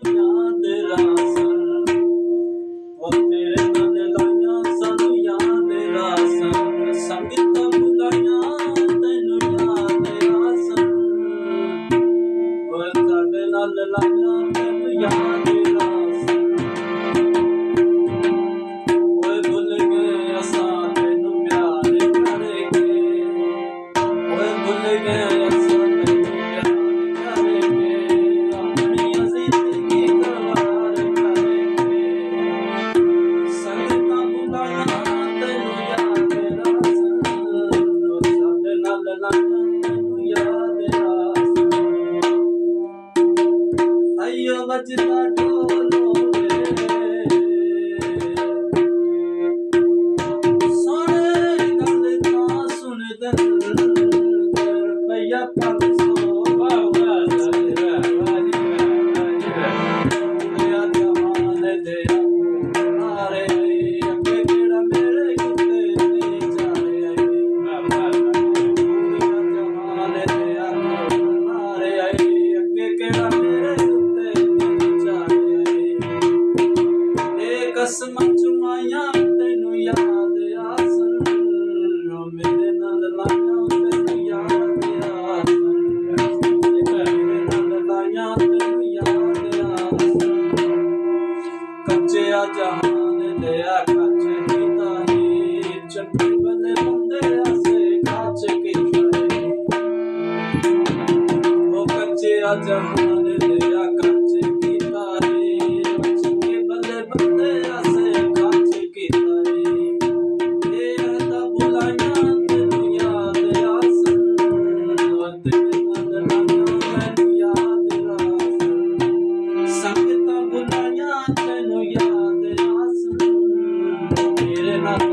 याद रासन ओ तेरे नाल लाइयां सानू याद रासन संगतां बुलाइयां तैनू याद रासन ओ साडे नाल लाइयां तैनू याद रासन ओए भुल गए असां तैनू प्यार करके ओए भुल गए असां तैनू प्यार करके अपनी जिंदगी गवार करके संगतां बुलाइयां तैनू याद रासन ओ साडे नाल लाइयां तैनू याद रासन आइयो वजदा ढोलो सोने गल तां सुन दिल रुपया 500 जमाने दे मारे अगे केड़ा मेरे उत्ते नहीं जाए जमाने दे मारे अगे केड़ा मेरे उत्ते नहीं जाए ए कसमां चुमाइयां तैनू याद आसन ओ मेरे नाल लाइयां तैनू याद आसन मेरे नाल लाइयां तैनू याद आसन कच्चे जहान दिया कच कीता ही चट्टी बल्ले बंदे आसे काच कीता ही ओ कच्चे जहान दिया कच कीता ही चट्टी बल्ले बंदे आसे काच कीता ही ए अदा बुलाइयां तैनू याद आसन ओ तेरे नाल लाइयां तैनू याद आसन संगतां बुलाइयां तैनू याद आसन तेरे नाल